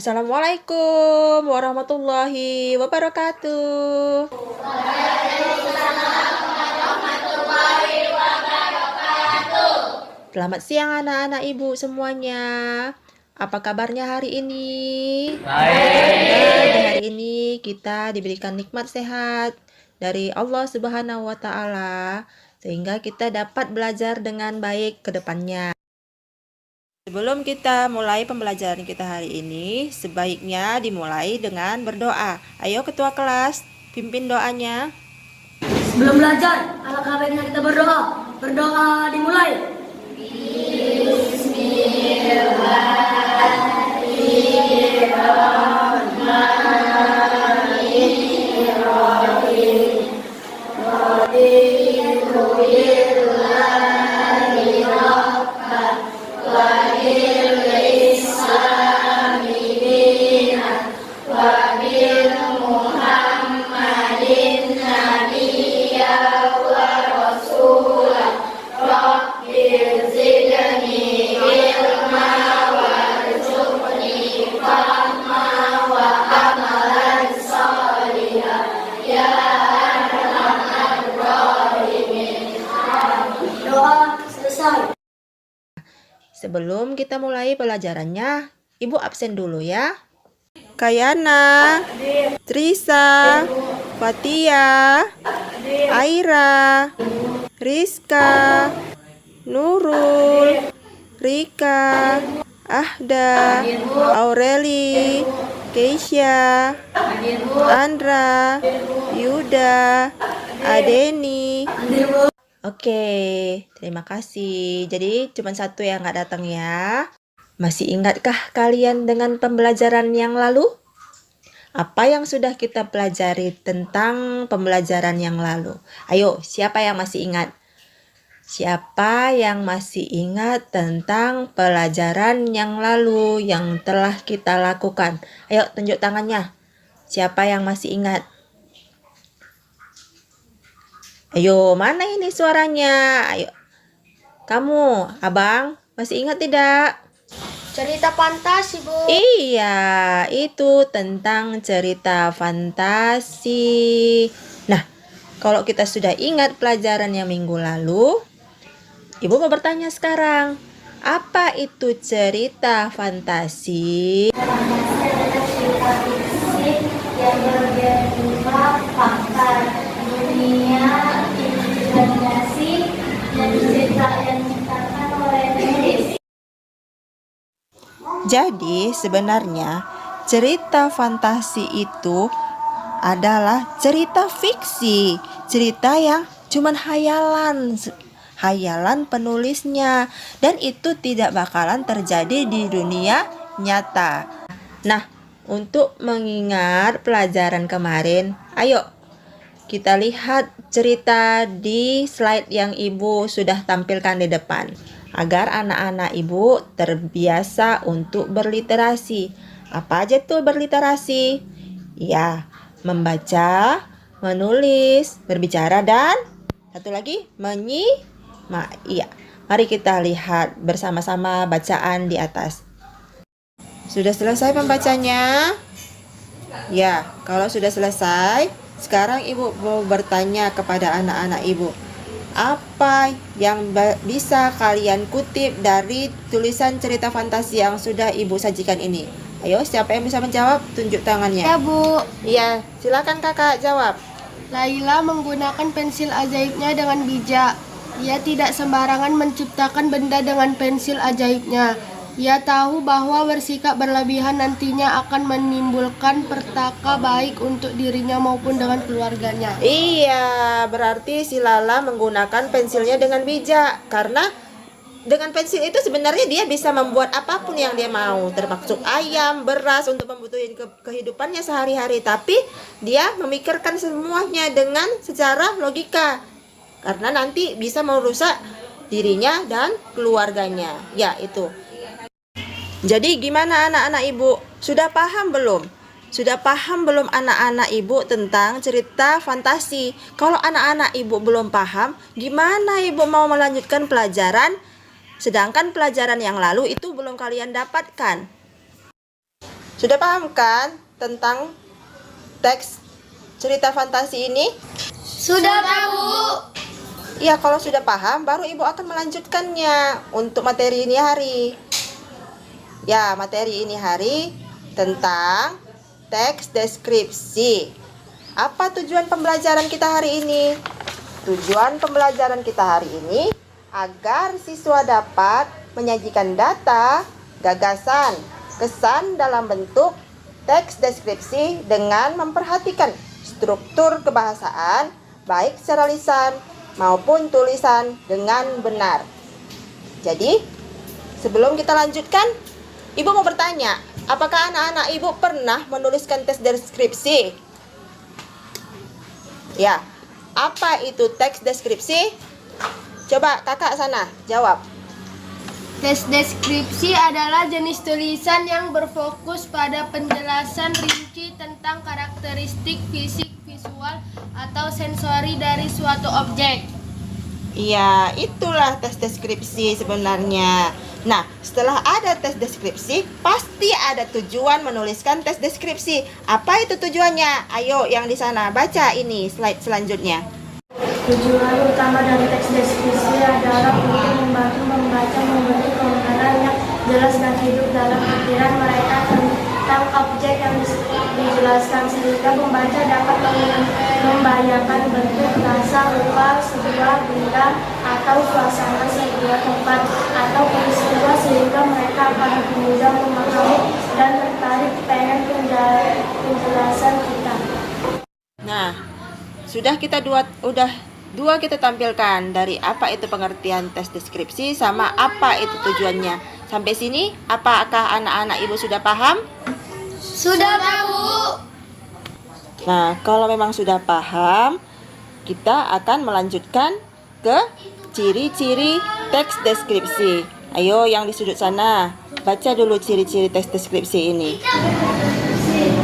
Assalamualaikum warahmatullahi wabarakatuh. Selamat siang anak-anak ibu semuanya. Apa kabarnya hari ini? Baik. Di hari ini kita diberikan nikmat sehat dari Allah Subhanahu wa Ta'ala, sehingga kita dapat belajar dengan baik ke depannya. Sebelum kita mulai pembelajaran kita hari ini, sebaiknya dimulai dengan berdoa. Ayo ketua kelas, pimpin doanya. Sebelum belajar, alangkah baiknya kita berdoa. Berdoa dimulai. Doa selesai. Sebelum kita mulai pelajarannya, Ibu absen dulu ya. Kayana, Trisa, Fatia, Aira, Rizka, Nurul, Rika, Ahda, Aureli, Keisha, Andra, Yuda, Adeni. Oke, terima kasih. Jadi cuma satu yang nggak datang ya. Masih ingatkah kalian dengan pembelajaran yang lalu? Apa yang sudah kita pelajari tentang pembelajaran yang lalu? Ayo, siapa yang masih ingat? Siapa yang masih ingat tentang pelajaran yang lalu yang telah kita lakukan? Ayo, tunjuk tangannya. Siapa yang masih ingat? Ayo, mana ini suaranya? Ayo. Kamu, abang, masih ingat tidak? Cerita fantasi, Bu. Iya, itu tentang cerita fantasi. Nah, kalau kita sudah ingat pelajaran yang minggu lalu, Ibu mau bertanya sekarang, apa itu cerita fantasi? Cerita fisik yang berupa fakta dunia, imajinasi, dan cerita yang diciptakan oleh penulis. Jadi sebenarnya cerita fantasi itu adalah cerita fiksi, cerita yang cuman hayalan penulisnya, dan itu tidak bakalan terjadi di dunia nyata. Nah, untuk mengingat pelajaran kemarin, ayo kita lihat cerita di slide yang Ibu sudah tampilkan di depan, agar anak-anak Ibu terbiasa untuk berliterasi. Apa aja tuh berliterasi? Ya, membaca, menulis, berbicara, dan satu lagi menyimak. Iya, mari kita lihat bersama-sama bacaan di atas. Sudah selesai pembacanya? Ya, kalau sudah selesai, sekarang Ibu mau bertanya kepada anak-anak Ibu. Apa yang bisa kalian kutip dari tulisan cerita fantasi yang sudah Ibu sajikan ini? Ayo, siapa yang bisa menjawab? Tunjuk tangannya. Ya, Bu. Iya, silakan kakak jawab. Laila menggunakan pensil ajaibnya dengan bijak. Ia tidak sembarangan menciptakan benda dengan pensil ajaibnya. Ia tahu bahwa bersikap berlebihan nantinya akan menimbulkan petaka baik untuk dirinya maupun dengan keluarganya. Iya, berarti si Lala menggunakan pensilnya dengan bijak. Karena dengan pensil itu sebenarnya dia bisa membuat apapun yang dia mau, termasuk ayam, beras untuk membutuhkan kehidupannya sehari-hari. Tapi dia memikirkan semuanya dengan secara logika, karena nanti bisa merusak dirinya dan keluarganya. Ya, itu. Jadi gimana anak-anak Ibu? Sudah paham belum? Sudah paham belum anak-anak Ibu tentang cerita fantasi? Kalau anak-anak Ibu belum paham, gimana Ibu mau melanjutkan pelajaran? Sedangkan pelajaran yang lalu itu belum kalian dapatkan. Sudah paham kan tentang teks cerita fantasi ini? Sudah tahu. Ya, kalau sudah paham, baru Ibu akan melanjutkannya untuk materi ini hari. Ya, materi ini hari tentang teks deskripsi. Apa tujuan pembelajaran kita hari ini? Tujuan pembelajaran kita hari ini agar siswa dapat menyajikan data, gagasan, kesan dalam bentuk teks deskripsi dengan memperhatikan struktur kebahasaan baik secara lisan maupun tulisan dengan benar. Jadi, sebelum kita lanjutkan, Ibu mau bertanya, apakah anak-anak Ibu pernah menuliskan teks deskripsi? Ya, apa itu teks deskripsi? Coba kakak sana jawab. Tes deskripsi adalah jenis tulisan yang berfokus pada penjelasan rinci tentang karakteristik fisik, visual, atau sensori dari suatu objek. Iya, itulah tes deskripsi sebenarnya. Nah, setelah ada tes deskripsi, pasti ada tujuan menuliskan tes deskripsi. Apa itu tujuannya? Ayo yang di sana baca ini slide selanjutnya. Tujuan utama dari teks deskripsi adalah untuk membantu membaca memberi gambaran yang jelas dan hidup dalam pikiran mereka tentang objek yang dijelaskan, sehingga pembaca dapat membayangkan bentuk, rasa, rupa sebuah benda atau suasana sebuah tempat atau peristiwa, sehingga mereka akan lebih mudah memahami dan tertarik pengen penjelasan kita. Nah, sudah dua kita tampilkan dari apa itu pengertian tes deskripsi sama apa itu tujuannya. Sampai sini, apakah anak-anak Ibu sudah paham? Sudah tahu. Nah, kalau memang sudah paham, kita akan melanjutkan ke ciri-ciri teks deskripsi. Ayo yang di sudut sana, baca dulu ciri-ciri teks deskripsi ini.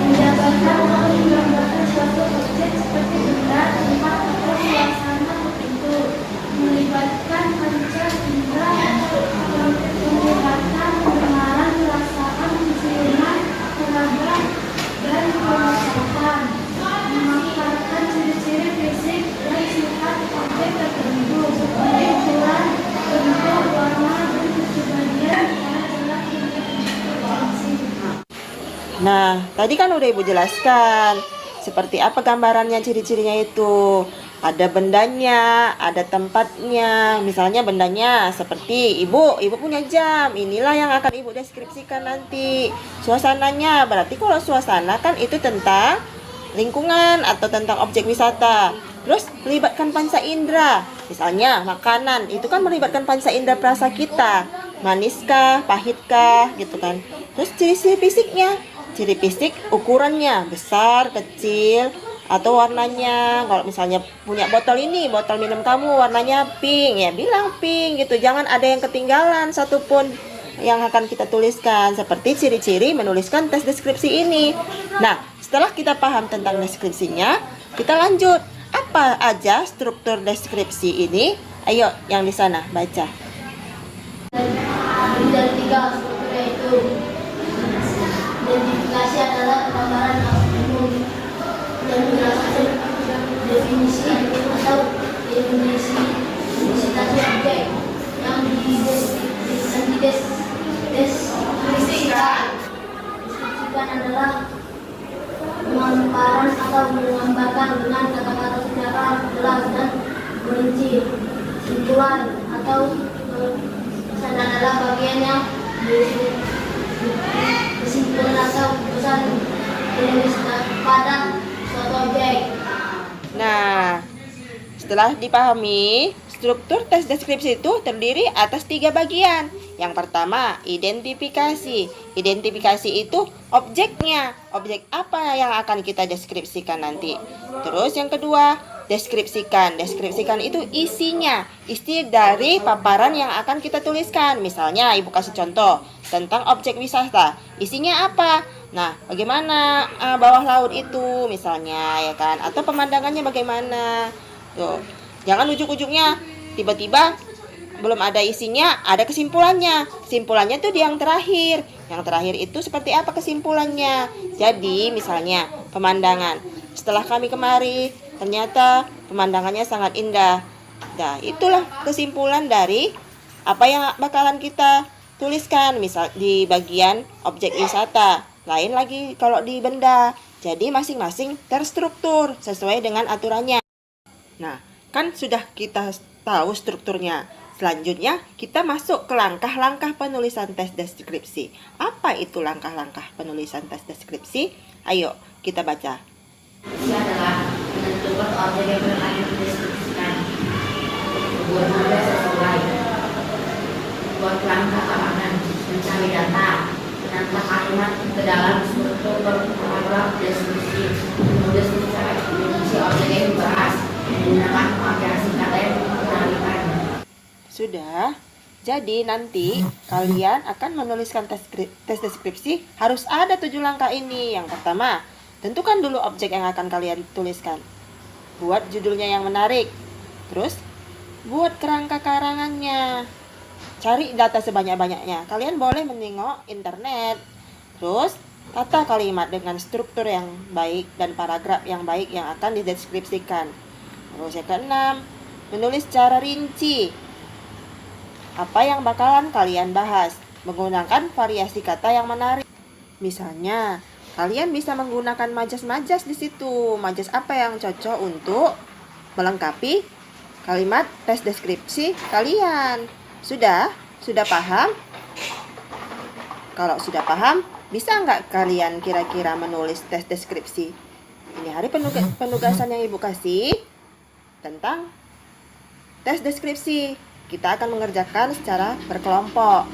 Menjabarkan atau menggambarkan suatu objek seperti benda, tempat, atau suasana tertentu, melibatkan panca indera, penglihatan, pendengaran, perasaan, penciuman, penglihatan, dan penglihatan, memaparkan ciri-ciri fisik dan sifat objek tertentu seperti ukuran, bentuk, warna, dan kepribadian yang telah diidentifikasi. Nah, tadi kan udah Ibu jelaskan seperti apa gambarannya, ciri-cirinya itu. Ada bendanya, ada tempatnya. Misalnya bendanya seperti Ibu punya jam. Inilah yang akan Ibu deskripsikan nanti. Suasananya, berarti kalau suasana kan itu tentang lingkungan atau tentang objek wisata. Terus melibatkan panca indera. Misalnya makanan, itu kan melibatkan panca indera perasa kita. Maniskah, pahitkah, gitu kan. Terus ciri-ciri fisiknya. Ciri fisik ukurannya besar, kecil, atau warnanya. Kalau misalnya punya botol minum kamu warnanya pink, ya bilang pink gitu. Jangan ada yang ketinggalan satupun yang akan kita tuliskan. Seperti ciri-ciri menuliskan tes deskripsi ini. Nah, setelah kita paham tentang deskripsinya, kita lanjut. Apa aja struktur deskripsi ini? Ayo yang di sana baca. Dari tiga struktur yaitu identifikasi adalah gambaran umum dan menjelaskan definisi atau definisi objek yang deskripsikan adalah pemaparan atau menggambarkan dengan kata-kata secara jelas dan merinci. Simpulan atau pesan adalah bagian yang kesimpulan atau pesan menulis pada suatu objek. Nah, setelah dipahami, struktur tes deskripsi itu terdiri atas 3 bagian. Yang pertama, identifikasi. Identifikasi itu objeknya. Objek apa yang akan kita deskripsikan nanti. Terus yang kedua, deskripsikan. Deskripsikan itu isinya. Isi dari paparan yang akan kita tuliskan. Misalnya, Ibu kasih contoh tentang objek wisata. Isinya apa? Nah, bagaimana bawah laut itu misalnya, ya kan? Atau pemandangannya bagaimana? Tuh. Jangan ujuk-ujuknya tiba-tiba belum ada isinya, ada kesimpulannya. Kesimpulannya tuh di yang terakhir. Yang terakhir itu seperti apa kesimpulannya? Jadi misalnya pemandangan. Setelah kami kemari, ternyata pemandangannya sangat indah. Nah, itulah kesimpulan dari apa yang bakalan kita tuliskan, misal di bagian objek wisata. Lain lagi kalau di benda. Jadi masing-masing terstruktur sesuai dengan aturannya. Nah, kan sudah kita tahu strukturnya. Selanjutnya kita masuk ke langkah-langkah penulisan tes deskripsi. Apa itu langkah-langkah penulisan tes deskripsi? Ayo kita baca. Ini adalah menentukan objek yang akan dideskripsikan. Buat mudah sesuai. Buat langkah kalangan, mencari data, menambah kalimat ke dalam struktur paragraf deskripsi, menulis secara definisi objek yang dibahas, menggunakan variasi kata yang dikenalikan. Sudah. Jadi nanti kalian akan menuliskan tes deskripsi, harus ada 7 langkah ini. Yang pertama, tentukan dulu objek yang akan kalian tuliskan. Buat judulnya yang menarik. Terus, buat kerangka karangannya. Cari data sebanyak-banyaknya. Kalian boleh menengok internet. Terus, tata kalimat dengan struktur yang baik dan paragraf yang baik yang akan dideskripsikan. Terus yang keenam, menulis secara rinci. Apa yang bakalan kalian bahas, menggunakan variasi kata yang menarik. Misalnya, kalian bisa menggunakan majas-majas di situ. Majas apa yang cocok untuk melengkapi kalimat tes deskripsi kalian. Sudah? Sudah paham? Kalau sudah paham, bisa nggak kalian kira-kira menulis tes deskripsi? Ini hari penugasan yang Ibu kasih tentang tes deskripsi. Kita akan mengerjakan secara berkelompok.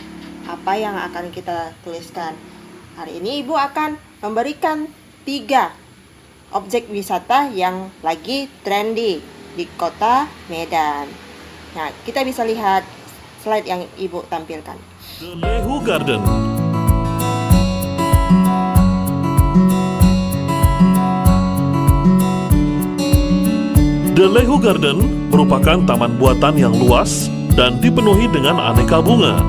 Apa yang akan kita tuliskan? Hari ini Ibu akan memberikan 3 objek wisata yang lagi trendy di kota Medan. Nah, kita bisa lihat slide yang Ibu tampilkan. The Lehu Garden. The Lehu Garden merupakan taman buatan yang luas dan dipenuhi dengan aneka bunga.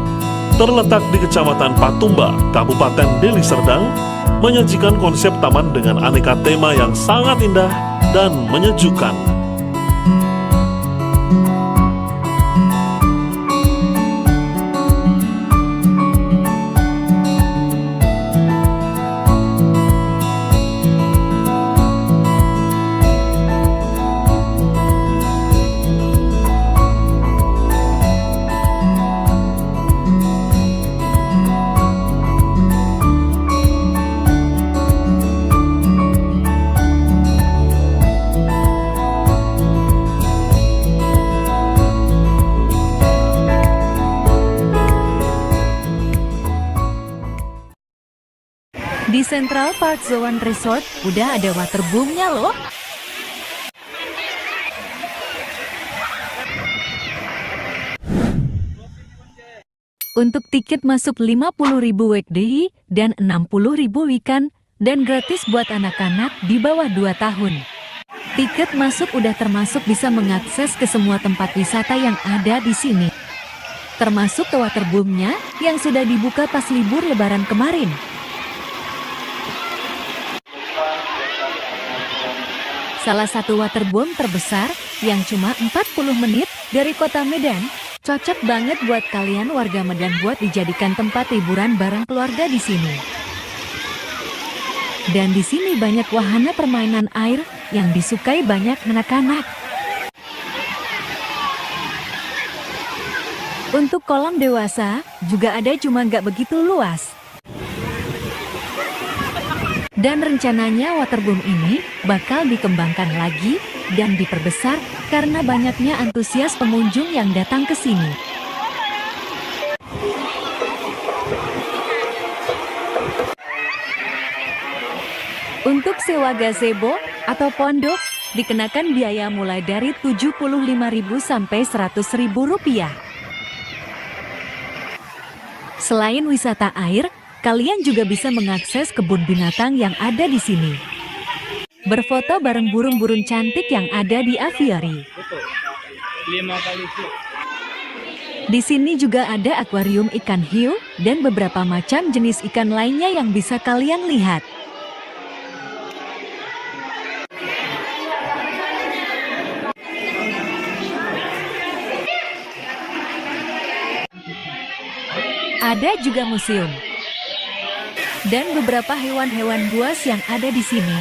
Terletak di Kecamatan Patumba, Kabupaten Deli Serdang, menyajikan konsep taman dengan aneka tema yang sangat indah dan menyejukkan. Di Central Park Zone Resort udah ada waterboomnya loh. Untuk tiket masuk 50.000 weekday dan 60.000 weekend dan gratis buat anak-anak di bawah 2 tahun. Tiket masuk udah termasuk bisa mengakses ke semua tempat wisata yang ada di sini. Termasuk ke waterboomnya yang sudah dibuka pas libur Lebaran kemarin. Salah satu waterboom terbesar yang cuma 40 menit dari kota Medan, cocok banget buat kalian warga Medan buat dijadikan tempat liburan bareng keluarga di sini. Dan di sini banyak wahana permainan air yang disukai banyak anak-anak. Untuk kolam dewasa juga ada, cuma nggak begitu luas. Dan rencananya waterboom ini bakal dikembangkan lagi dan diperbesar karena banyaknya antusias pengunjung yang datang ke sini. Untuk sewa gazebo atau pondok dikenakan biaya mulai dari Rp75.000 sampai Rp100.000. Selain wisata air, kalian juga bisa mengakses kebun binatang yang ada di sini. Berfoto bareng burung-burung cantik yang ada di aviary. Di sini juga ada akuarium ikan hiu dan beberapa macam jenis ikan lainnya yang bisa kalian lihat. Ada juga museum dan beberapa hewan-hewan buas yang ada di sini.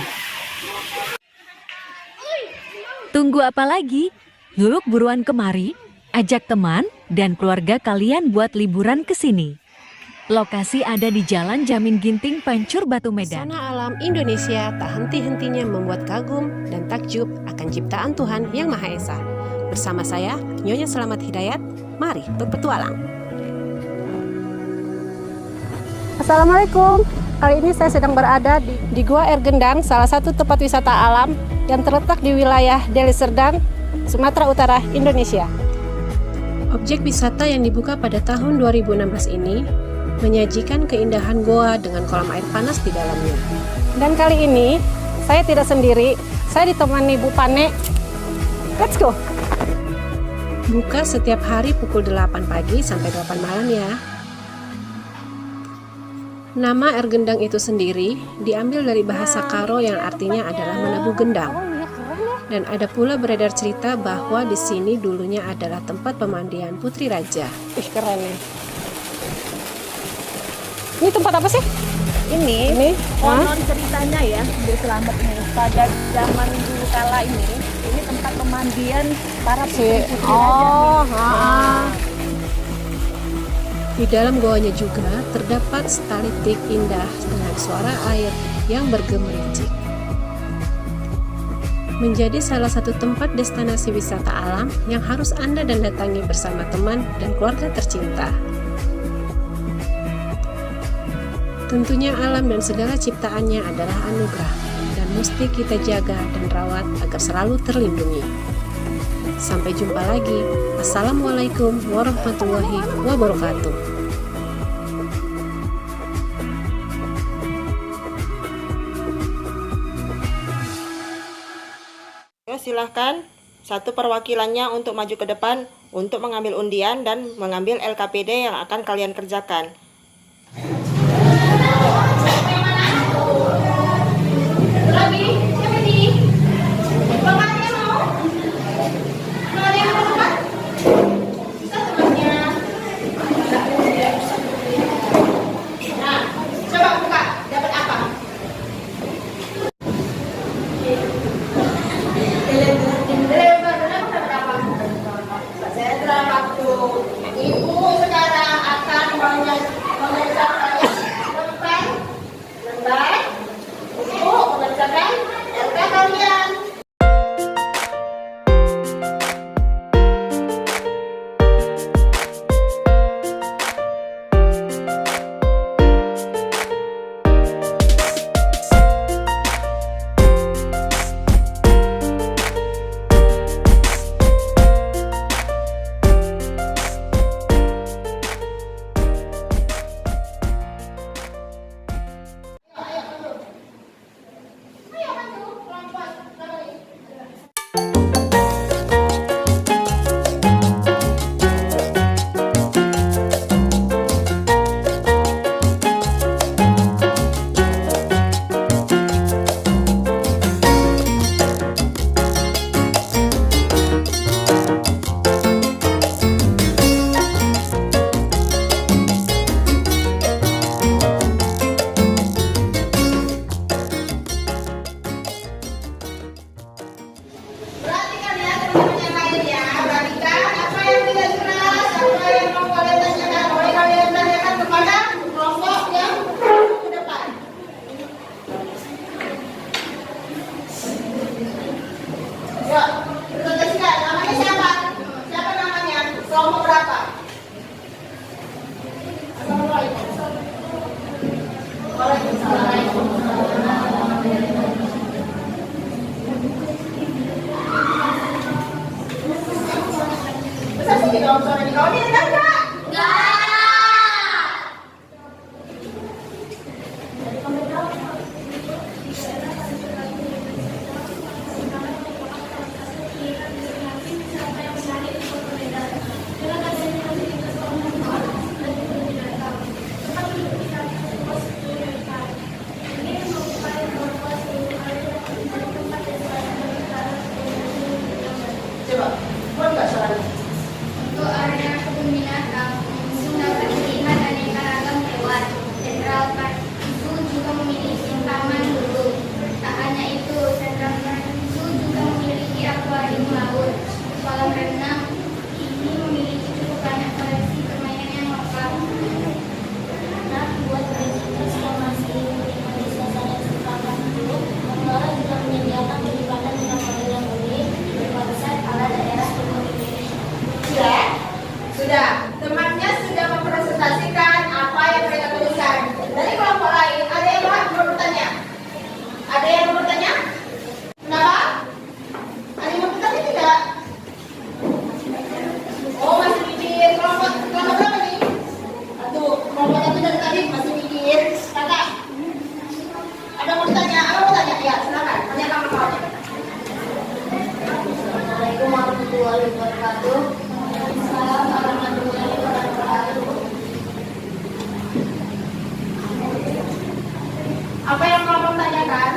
Tunggu apa lagi? Yuk buruan kemari, ajak teman dan keluarga kalian buat liburan ke sini. Lokasi ada di Jalan Jamin Ginting, Pancur, Batu, Medan. Pesona alam Indonesia tak henti-hentinya membuat kagum dan takjub akan ciptaan Tuhan Yang Maha Esa. Bersama saya, Nyonya Selamat Hidayat, mari berpetualang. Assalamualaikum, kali ini saya sedang berada di Gua Air Gendang, salah satu tempat wisata alam yang terletak di wilayah Deli Serdang, Sumatera Utara, Indonesia. Objek wisata yang dibuka pada tahun 2016 ini menyajikan keindahan goa dengan kolam air panas di dalamnya. Dan kali ini saya tidak sendiri, saya ditemani Bu Pane. Let's go! Buka setiap hari pukul 8 pagi sampai 8 malam ya. Nama air gendang itu sendiri diambil dari bahasa Karo yang artinya adalah menabuh gendang. Dan ada pula beredar cerita bahwa di sini dulunya adalah tempat pemandian putri raja. Ih, keren nih. Ini tempat apa sih? Ini konon ceritanya ya, Bu Selamat nih, pada zaman dulu kala ini tempat pemandian para putri raja. Di dalam goanya juga terdapat stalaktit indah dengan suara air yang bergemericik. Menjadi salah satu tempat destinasi wisata alam yang harus Anda datangi bersama teman dan keluarga tercinta. Tentunya alam dan segala ciptaannya adalah anugerah dan mesti kita jaga dan rawat agar selalu terlindungi. Sampai jumpa lagi. Assalamualaikum warahmatullahi wabarakatuh. Silahkan satu perwakilannya untuk maju ke depan untuk mengambil undian dan mengambil LKPD yang akan kalian kerjakan. Ibu sekarang akan mengerjakan lembar untuk mengerjakan LK kalian. warahmatullahi wabarakatuh. Waalaikumsalam warahmatullahi wabarakatuh. Apa yang kamu tanyakan?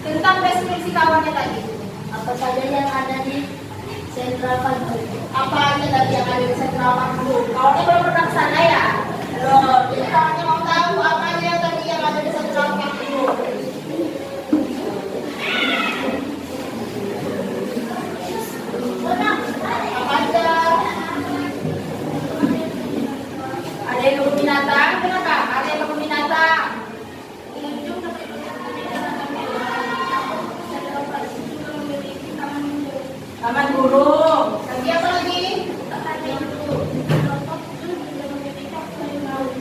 Tentang deskripsi kawannya tadi. Apa saja yang ada di Sentral Pandu? Apa aja tadi yang ada di Sentral Pandu? Kawannya belum pernah ke sana ya? Loh, jadi kawannya mau tahu apa aja tadi yang ada di Sentral Pandu? Apa aja? Ada yang kebun binatang, kenapa? Ada yang kebun binatang. Taman burung. Lagi apa lagi?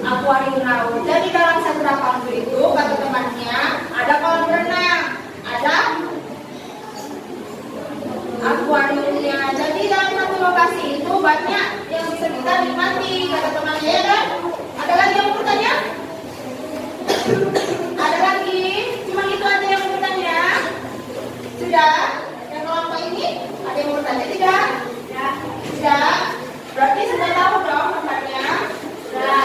Akuarium laut. Jadi dalam Sentra Pandu itu kata temannya ada kolam renang, ada akuariumnya. Jadi dalam satu lokasi itu banyak yang bisa kita nikmati kata temannya ya kan? Ada lagi yang mau bertanya? Ada lagi? Cuma itu aja yang mau bertanya? Sudah? Yang kelompok ini ada yang mau bertanya tidak? Tidak? Berarti sudah tahu dong tempatnya? Sudah.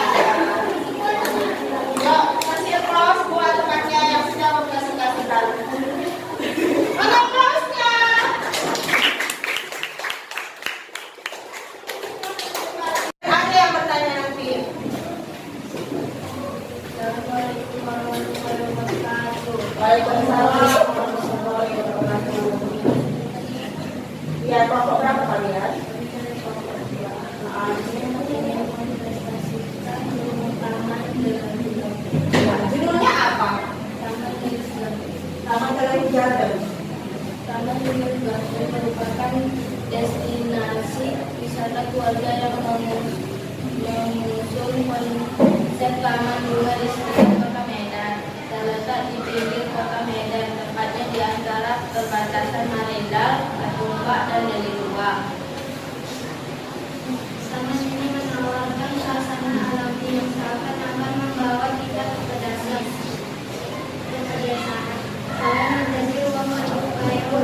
Yuk, kasih applause buat tempatnya yang sudah mempresentasikan. Mana applause-nya? Ada yang bertanya nanti? Assalamualaikum warahmatullahi wabarakatuh. Waalaikumsalam warahmatullahi wabarakatuh. Ya, kelompok berapa kalian? Judulnya apa? Taman Teluk Garden. Taman Teluk Garden merupakan destinasi wisata keluarga yang mengusung konsep taman bunga di sekitar kota Medan. Terletak di pinggir kota Medan, tepatnya di antara perbatasan Marenda, Patumba, dan Deli Tua. Taman ini menawarkan suasana alami yang seakan-akan membawa kita ke dasar kebiasaan. Selain menjadi ruang upaya dan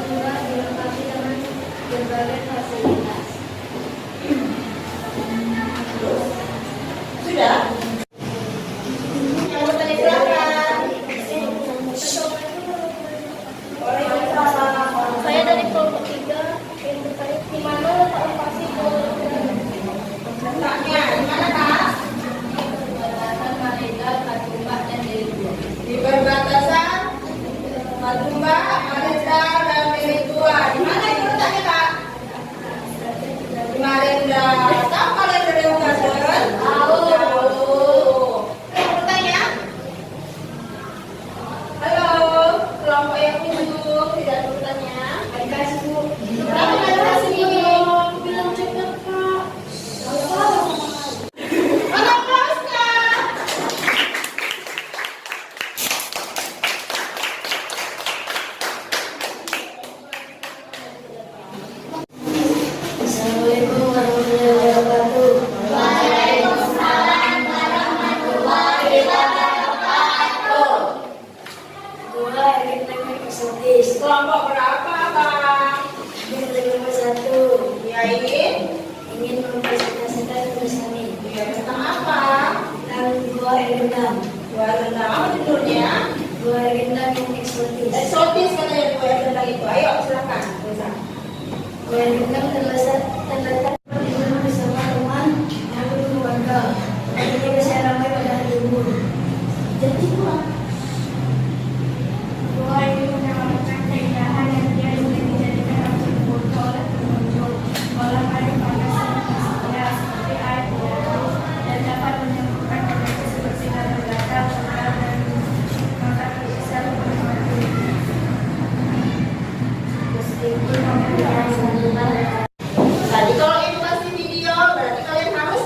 juga dilengkapi dengan berbagai fasilitas. Sudah? Yang bertanya silakan. Saya dari kelompok 3 yang bertanya di mana letak lokasi Letaknya di mana, Kak? perbatasan Marenda, Patumba, dan Deli Tua. Di perbatasan Patumba, Marenda, dan Deli Tua. Di mana itu letaknya, Kak? Di Marenda. Tahu kalian dari Garden? Tahu. Yang bertanya? Halo, kelompok yang 7 tidak bertanya. Kasih Bu. Kamu kasih bilang cepat, Kak. Mana applause-nya? Assalamualaikum warahmatullahi wabarakatuh. Waalaikumsalam warahmatullahi wabarakatuh. Gua ingin eksotis. Kelompok berapa, Bang? Yang nomor 1 Ya, ingin mempresentasikan tulisan ini ya, tentang apa? tentang gua Ergendang. Gua rendang. Apa judulnya? Gua Ergendang yang eksotis. Eksotis katanya gua rendang itu. Ayo, silakan. Tulisan. Gua Ergendang terletak bersama teman dan keluarga. Tentunya bisa ramai pada hari libur. Jadi gua ini menawarkan keindahan yang dia ingin dijadikan objek foto oleh pengunjung. Kolam air panas yang tersedia seperti air danau dan dapat menyembuhkan kondisi seperti gatal-gatal, pegal, dan maka bisa menikmati. Meskipun pemberian santunan Tadi kalau edukasi video, berarti kalian harus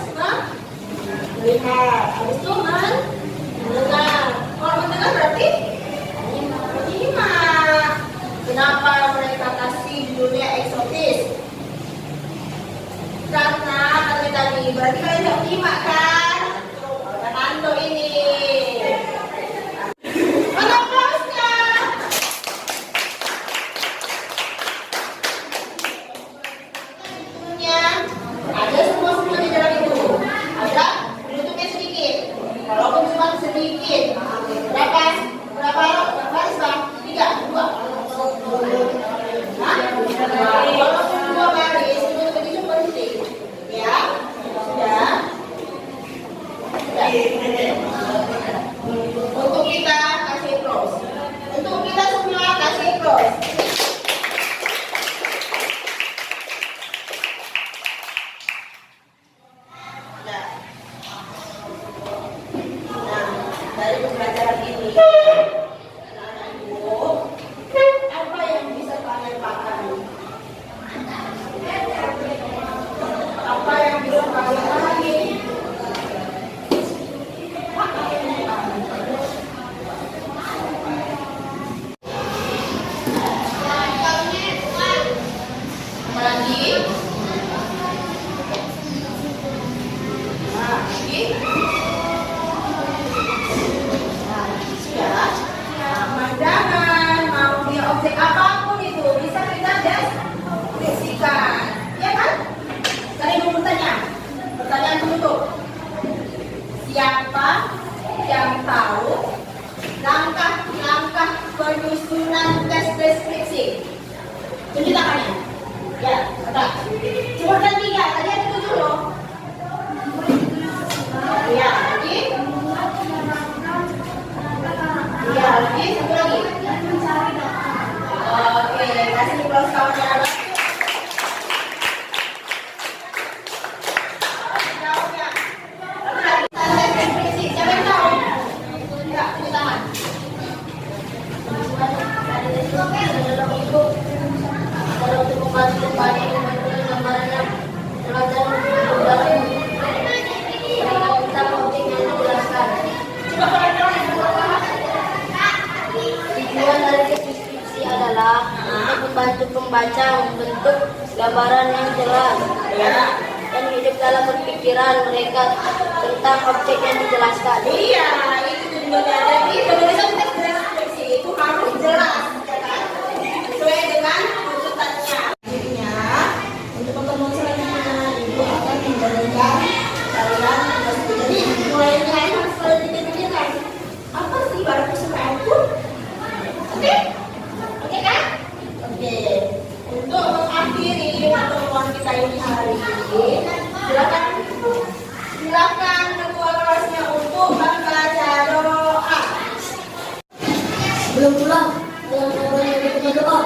melihat. Habis itu mendengar. Kalau mendengar berarti menyimak. Kenapa mereka kasih judulnya eksotis? Karena tadi berarti kalian tidak menyimak kan? Kanando ini. Mana applause-nya? lagi. Nah, lagi. Nah, sudah. Pemandangan, mau dia objek apapun itu bisa kita deskripsikan, ya kan? Sekarang ibu bertanya, pertanyaan penutup. Siapa yang tahu langkah-langkah penyusunan tes deskripsi? Tunjuk tangannya. Ya, ada. Sebutkan 3. Tadi ada 7 loh. Ya, lagi. Ya, lagi. Satu lagi. Oke, kasih aplaus kawan-kawan. Tujuan dari deskripsi adalah untuk membantu pembaca membentuk gambaran yang jelas dan hidup dalam berpikiran mereka tentang objek yang dijelaskan. Iya, itu tujuannya. Jadi penulisan teks deskripsi itu harus jelas, ya kan? Sesuai dengan tuntutannya. Jadinya, untuk pertemuan selanjutnya, Ibu akan memberikan kalian jadi mulainya harus pada dipikirkan apa sih barang kesukaanku? Oke? Oke kan? Oke. Untuk mengakhiri pertemuan kita ini hari ini, silakan ketua kelasnya untuk membaca doa. Belum pulang, dalam orang yang berdoa,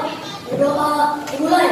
berdoa dimulai.